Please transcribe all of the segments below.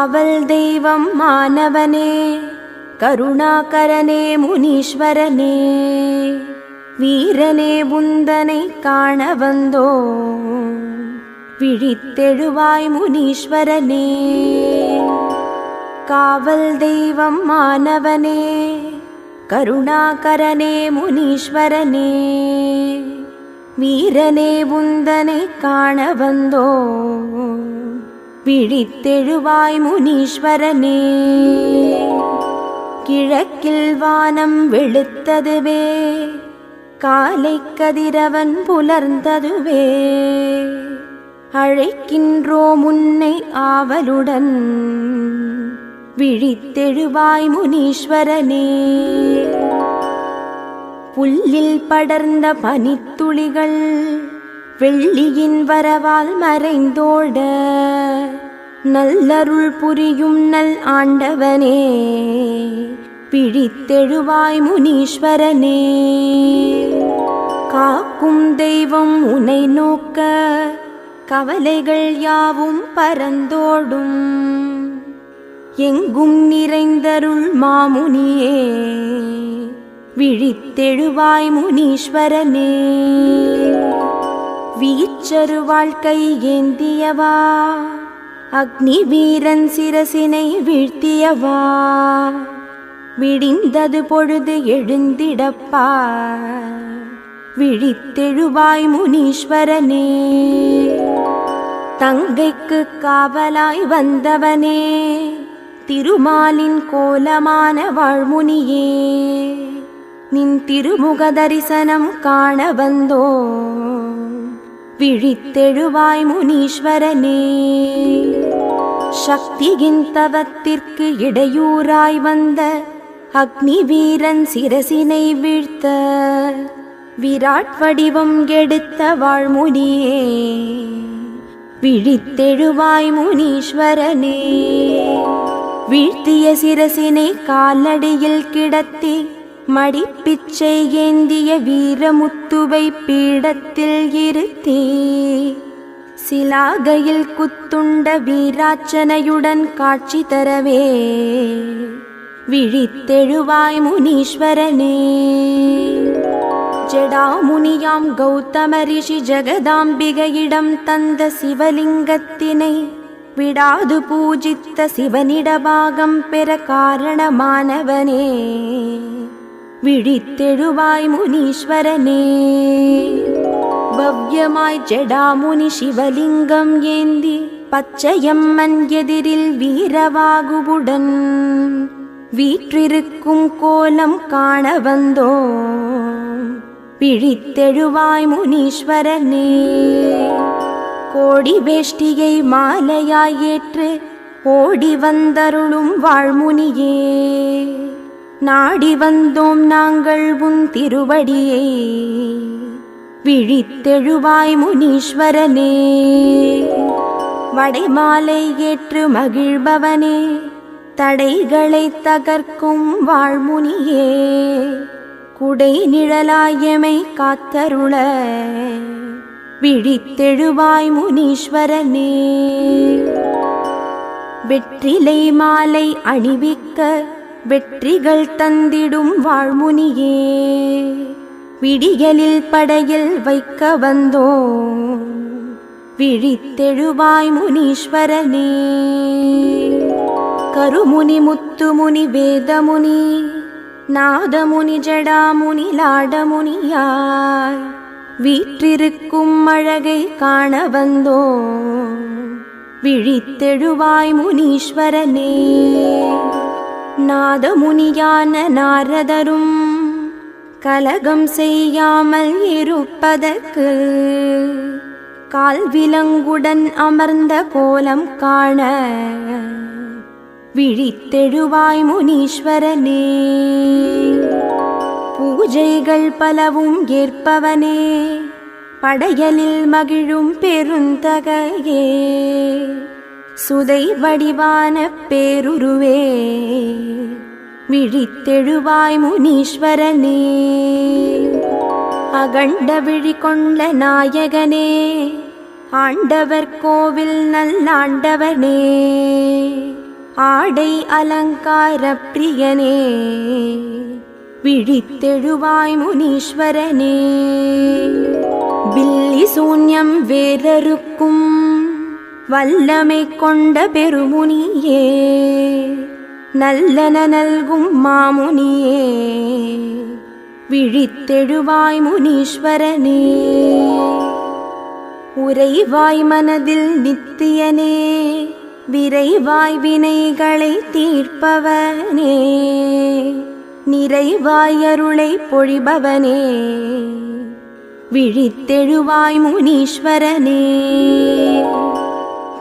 காவல் தெய்வம் மானவனே, கருணாகரனே முனீஸ்வரனே, வீரனே உந்தனை காண வந்தோ, விழித்தெழுவாய் முனீஸ்வரனே. காவல் தெய்வம் மானவனே, கருணாகரனே முனீஸ்வரனே, வீரனே உந்தனை காண வந்தோ, விழித்தெழுவாய் முனீஸ்வரனே. கிழக்கில் வானம் வெளுத்ததுவே, காலை கதிரவன் புலர்ந்ததுவே, அழைக்கின்றோம் உன்னை ஆவலுடன், விழித்தெழுவாய் முனீஸ்வரனே. புல்லில் படர்ந்த பனித்துளிகள் வெள்ளியின் வரவால் மறைந்தோட, நல்லருள் புரியும் நல் ஆண்டவனே, விழித்தெழுவாய் முனீஸ்வரனே. காக்கும் தெய்வம் உன்னை நோக்க, கவலைகள் யாவும் பறந்தோடும், எங்கும் நிறைந்தருள் மாமுனியே, விழித்தெழுவாய் முனீஸ்வரனே. வீச்சரு வாழ்க்கை ஏந்தியவா, அக்னி வீரன் சிரசினை வீழ்த்தியவா, விடிந்தது பொழுது எழுந்திடப்பா, விழித்தெழுவாய் முனீஸ்வரனே. தங்கைக்கு காவலாய் வந்தவனே, திருமாலின் கோலமான வாழ்முனியே, நின் திருமுக தரிசனம் காண வந்தோ, விழித்தெழுவாய் முனீஸ்வரனே. சக்தியின் தவத்திற்கு இடையூறாய் வந்த அக்னி வீரன் சிரசினை வீழ்த்த, விராட் வடிவம் எடுத்த வாழ்முனியே, விழித்தெழுவாய் முனீஸ்வரனே. வீழ்த்திய சிரசினை காலடியில் கிடத்தி, மடிப்பிச்சை ஏந்திய வீரமுத்துவை பீடத்தில் இருத்தி, சிலாகையில் குத்துண்ட வீராச்சனையுடன் காட்சி தரவே, விழித்தெழுவாய் முனீஸ்வரனே. ஜடாமுனியாம் கௌதம ரிஷி ஜெகதாம்பிகையிடம் தந்த சிவலிங்கத்தினை, விடாது பூஜித்த சிவனிடபாகம் பெற காரணமானவனே, விழித்தெழுவாய் முனீஸ்வரனே. பவ்யமாய் ஜடாமுனி சிவலிங்கம் ஏந்தி, பச்சையம்மன் எதிரில் வீரவாகுவுடன், வீற்றிருக்கும் கோலம் காண வந்தோ, விழித்தெழுவாய் முனீஸ்வரனே. கோடி வேஷ்டியை மாலையாய் ஏற்று ஓடி வந்தருளும் வாழ்முனியே, நாடி வந்தோம் நாங்கள் உன் திருவடியை, விழித்தெழுவாய் முனீஸ்வரனே. வடைமாலை ஏற்று மகிழ்பவனே, தடைகளை தகர்க்கும் வாழ்முனியே, குடை நிழலாயமை காத்தருள, விழித்தெழுவாய் முனீஸ்வரனே. வெற்றிலை மாலை அணிவிக்க, வெற்றிகள் தந்திடும் வாழ்முனியே, விடியலில் படையில் வைக்க வந்தோ, விழித்தெழுவாய் முனீஸ்வரனே. கருமுனி முத்துமுனி வேதமுனி, நாதமுனி ஜடாமுனி லாடமுனியாய், வீற்றிருக்கும் அழகை காண வந்தோ, விழித்தெழுவாய் முனீஸ்வரனே. நாதமுனியான நாரதரும் கலகம் செய்யாமல் இருப்பதற்கு, கால்விலங்குடன் அமர்ந்த கோலம் காண, விழித்தெழுவாய் முனீஸ்வரனே. பூஜைகள் பலவும் ஏற்பவனே, படையலில் மகிழும் பெருந்தகையே, சுதை வடிவான பேருருவே, விழித்தெழுவாய் முனீஸ்வரனே. அகண்ட விழி கொண்ட நாயகனே, ஆண்டவர் கோவில் நல்லாண்டவனே, ஆடை அலங்கார பிரியனே விழித்தெழுவாய் முனீஸ்வரனே. பில்லி சூன்யம் வேறறுக்கும் வல்லமை கொண்ட பெருமுனியே, நல்லன நல்கும் மாமுனியே விழித்தெழுவாய் முனீஸ்வரனே. உறைவாய் மனதில் நித்தியனே, விரைவாய் வினைகளை தீர்ப்பவனே, நிறைவாய் அருளை பொழிபவனே விழித்தெழுவாய் முனீஸ்வரனே.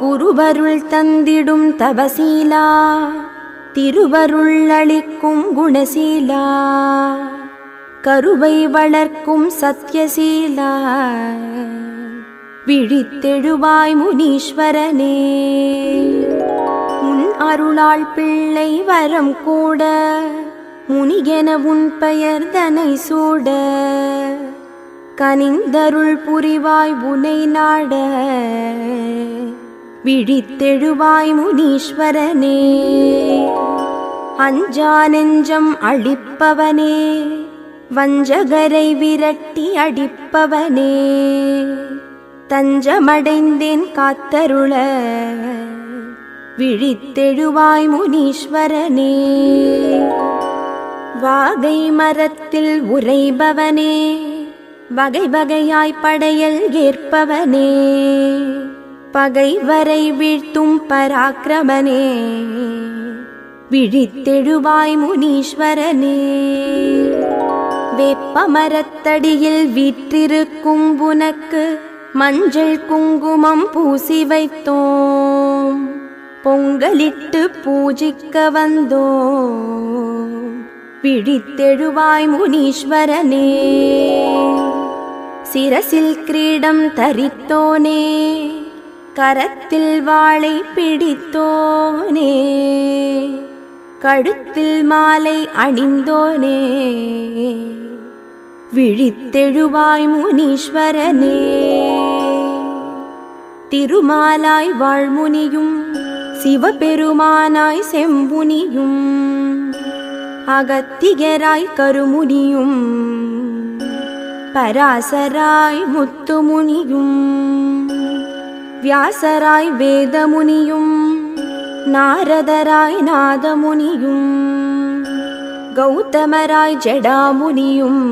குருவருள் தந்திடும் தவசீலா, திருவருள் அளிக்கும் குணசீலா, கருவை வளர்க்கும் சத்யசீலா விழித்தெழுவாய் முனீஸ்வரனே. உன் அருளால் பிள்ளை வரம் கூட, முனியென உன் பெயர் தனை சூட, கனிந்தருள் புரிவாய் உனை நாட விழித்தெழுவாய் முனீஸ்வரனே. அஞ்சா நெஞ்சம் அழிப்பவனே, வஞ்சகரை விரட்டி அடிப்பவனே, தஞ்சமடைந்தேன் காத்தருள விழித்தெழுவாய் முனீஸ்வரனே. வாகை மரத்தில் உறைபவனே, வகை வகையாய் படையல் ஏற்பவனே, பகைவரை வீழ்த்தும் பராக்கிரமனே விழித்தெழுவாய் முனீஸ்வரனே. வேப்ப மரத்தடியில் வீற்றிருக்கும் உனக்கு மஞ்சள் குங்குமம் பூசி வைத்தோம், பொங்கலிட்டு பூஜிக்க வந்தோம் விழித்தெழுவாய் முனீஸ்வரனே. சிரசில் கிரீடம் தரித்தோனே, கரத்தில் வாளை பிடித்தோனே, கழுத்தில் மாலை அணிந்தோனே விழித்தெழுவாய் முனீஸ்வரனே. திருமாலாய் வாழ்முனியும், சிவபெருமானாய் செம்புனியும், அகத்தியராய் கருமுனியும், பராசராய் முத்துமுனியும், வியாசராய் வேதமுனியும், நாரதராய் நாதமுனியும், கௌதமராய் ஜடாமுனியும்,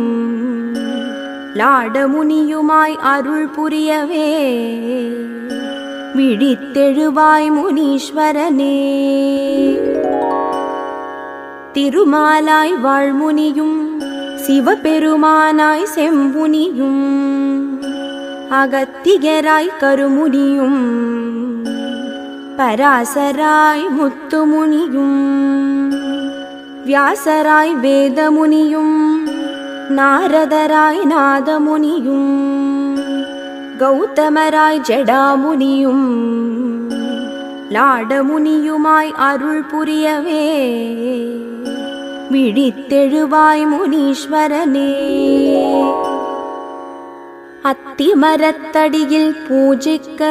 லாடமுனியுமாய் அருள் புரியவே விழித்தெழுவாய் முனீஸ்வரனே. திருமாலாய் வாழ்முனியும், சிவபெருமானாய் செம்புனியும், அகத்தியராய் கருமுனியும், பராசராய் முத்துமுனியும், வியாசராய் வேதமுனியும், நாரதராய் நாதமுனியும், கௌதமராய் ஜடாமுனியும், லாடமுனியுமாய் அருள் புரியவே விழித்தெழுவாய் முனீஸ்வரனே. அத்திமரத்தடியில் பூஜிக்க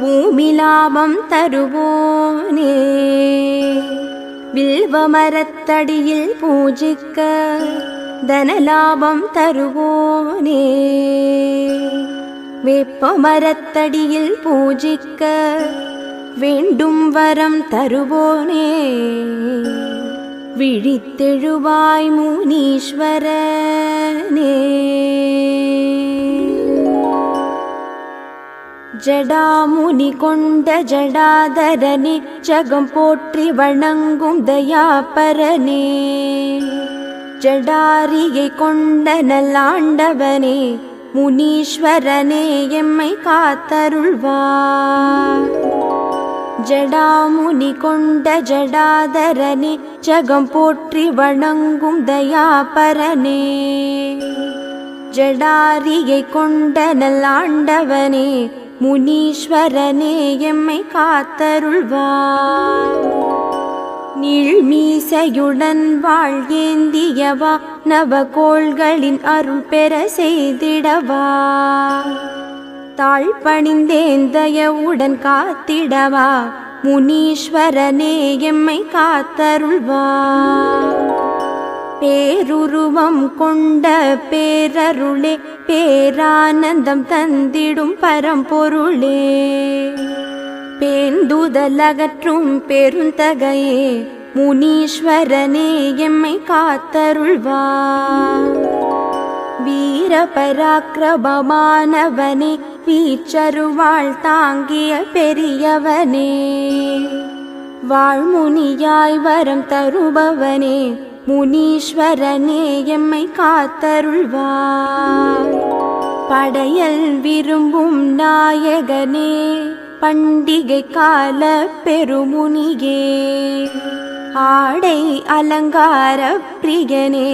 பூமி லாபம் தருவோனே, வில்வமரத்தடியில் பூஜிக்க தனலாபம் தருவோனே, வேப்பமரத்தடியில் பூஜிக்க வேண்டும் வரம் தருவோனே விழித்தெழுவாய் முனீஸ்வரனே. ஜடாமுனி கொண்ட ஜடாதரனே, ஜகம் போற்றி வணங்கும் தயாபரனே, ஜடாரியை கொண்ட நல்லாண்டவனே, முனீஸ்வரனே எம்மை காத்தருள்வார். ஜடாமுனி கொண்ட ஜடாதரனே, ஜகம் போற்றி வணங்கும் தயாபரனே, ஜடாரியை கொண்ட நல்லாண்டவனே, முனீஸ்வரனே எம்மை காத்தருள்வார். நீள்மீசையுடன் வாழ்கேந்தியவா, நவகோள்களின் அருள் பெற செய்திடவா, தாழ்பணிந்தேந்தயவுடன் காத்திடவா, முனீஸ்வரனே எம்மை காத்தருள்வாய். பேருருவம் கொண்ட பேரருளே, பேரானந்தம் தந்திடும் பரம்பொருளே, பேந்துதலகற்றும் பெருந்தகையே, முனீஸ்வரனே எம்மை காத்தருள்வாய். வீர பராக்கிரமமானவனே, வீச்சருவாள் தாங்கிய பெரியவனே, வாழ்முனியாய் வரம் தருபவனே, முனீஸ்வரனே எம்மை காத்தருள்வாய். படையல் விரும்பும் நாயகனே, பண்டிகை கால பெருமுனியே, ஆடை அலங்கார பிரியனே,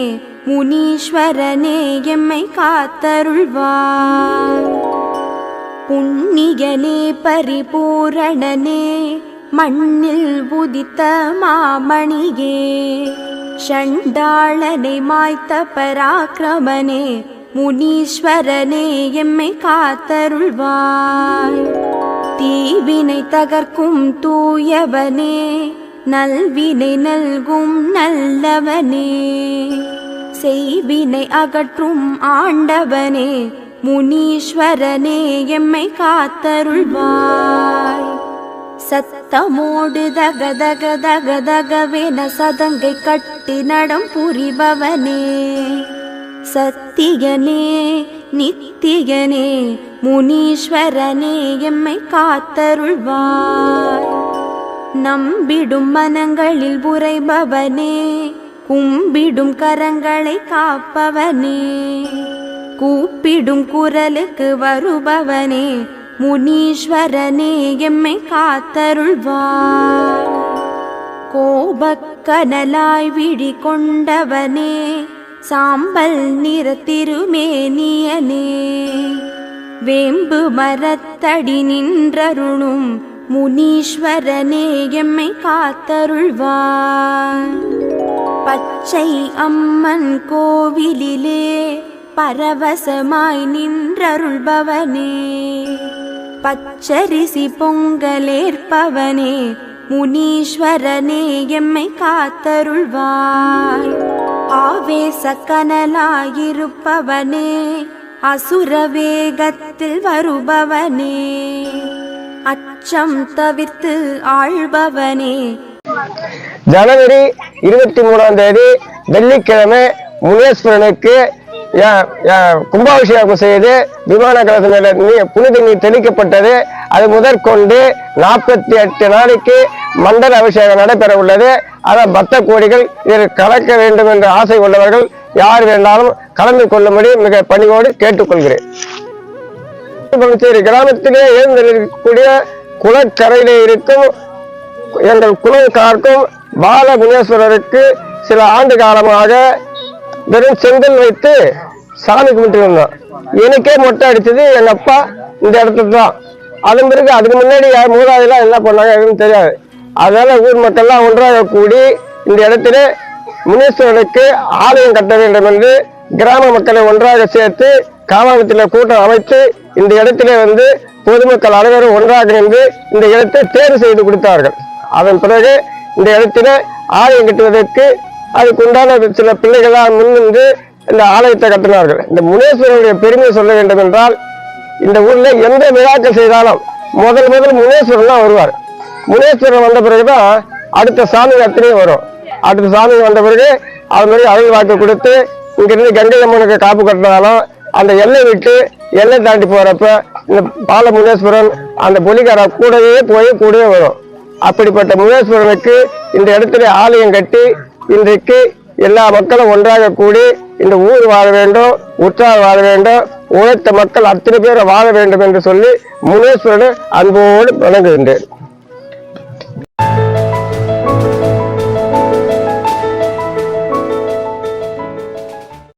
முனீஸ்வரனே எம்மை காத்தருள்வாய். புண்ணியனே பரிபூரணனே, மண்ணில் உதித்த மாமணியே, சண்டாளனை மாய்த்த பராக்கிரமனே, முனீஸ்வரனே எம்மை காத்தருள்வாய். தீவினை தகர்க்கும் தூயவனே, நல்வினை நல்கும் நல்லவனே, செய்வினை அகற்றும் ஆண்டவனே, முனீஸ்வரனே எம்மை காத்தருள்வாய். சத்தமோடு தகதக தகதகவென சதங்கை கட்டி நடம் புரிபவனே, சத்தியனே நித்தியனே, முனீஸ்வரனே எம்மை காத்தருள்வாய். நம்பிடும் மனங்களில் உறைபவனே, கும்பிடும் கரங்களை காப்பவனே, கூப்பிடும் குரலுக்கு வருபவனே, முனீஸ்வரனே எம்மை காத்தருள்வாய். கோபக்கனலாய் விழி கொண்டவனே, சாம்பல் நிற திருமேனியனே, வேம்பு மரத்தடி நின்றருளும் முனீஸ்வரனே எம்மை காத்தருள்வாய். பச்சை அம்மன் கோவிலிலே பரவசமாய் நின்றருள்பவனே, பச்சரிசி பொங்கலேற்பவனே, முனீஸ்வரனே எம்மை காத்தருள்வாய். ஆவேச கனலாயிருப்பவனே, அசுர வேகத்தில் வருபவனே, அச்சம் தவிர்த்து ஆள்பவனே. ஜனவரி 23ஆம் தேதி வெள்ளிக்கிழமை முனீஸ்வரனுக்கு கும்பாபிஷேகம் செய்து விமான கலச புனித நீர் தெளிக்கப்பட்டது. அது முதற்கொண்டு 48 நாளைக்கு மண்டல அபிஷேகம் நடைபெற உள்ளது. அதான் பக்த கோடிகள் இதில் கலக்க வேண்டும் என்ற ஆசை உள்ளவர்கள் யார் வேண்டாலும் கலந்து கொள்ளும்படி மிக பணிவோடு கேட்டுக்கொள்கிறேன். கிராமத்திலே எழுந்திருக்கக்கூடிய குளக்கரையிலே இருக்கும் எங்கள் குலம் காக்கும் பால முனீஸ்வரருக்கு சில ஆண்டு காலமாக வெறும் செங்கல் வைத்து சாமி கும்பிட்டு இருந்தோம். எனக்கே மொட்டை அடிச்சது எங்க அப்பா இந்த இடத்துல தான். அதன் பிறகு அதுக்கு முன்னாடி மூதாதையெல்லாம் என்ன பண்ணாங்க எதுவும் தெரியாது. அதனால ஊர் மக்கள்லாம் ஒன்றாக கூடி இந்த இடத்துல முனீஸ்வரனுக்கு ஆலயம் கட்ட வேண்டும் என்று கிராம மக்களை ஒன்றாக சேர்த்து காவாங்கத்தில் கூட்டம் அமைத்து இந்த இடத்திலே பொதுமக்கள் அனைவரும் ஒன்றாக நின்று இந்த இடத்தை தேர்வு செய்து கொடுத்தார்கள். அதன் பிறகு இந்த இடத்துல ஆலயம் கட்டுவதற்கு அதுக்குண்டான சில பிள்ளைகளால் முன்னின்று இந்த ஆலயத்தை கட்டினார்கள். இந்த முனீஸ்வரனுடைய பெருமை சொல்ல வேண்டும் என்றால், இந்த ஊர்ல எந்த விழாக்கள் செய்தாலும் முதல் முனீஸ்வரன் தான் வருவார். முனீஸ்வரன் வந்த பிறகுதான் அடுத்த சாமி அத்தனையும் வரும். அடுத்த சாமி வந்த பிறகு அது மாதிரி அருள் வாக்கு கொடுத்து இங்கிருந்து கங்கை அம்மனுக்கு காப்பு கட்டினாலும் அந்த எல்லை விட்டு எல்லை தாண்டி போறப்ப இந்த பால முனீஸ்வரன் அந்த பொலிகார கூடவே வரும். அப்படிப்பட்ட முனீஸ்வரனுக்கு இந்த இடத்துல ஆலயம் கட்டி இன்றைக்கு எல்லா மக்களும் ஒன்றாக கூடி இந்த ஊர் வாழ வேண்டும், உற்சாக வாழ வேண்டும், உழைத்த மக்கள் அத்தனை பேரை வாழ வேண்டும் என்று சொல்லி முனீஸ்வரனை அன்போடு வணங்குகின்றேன்.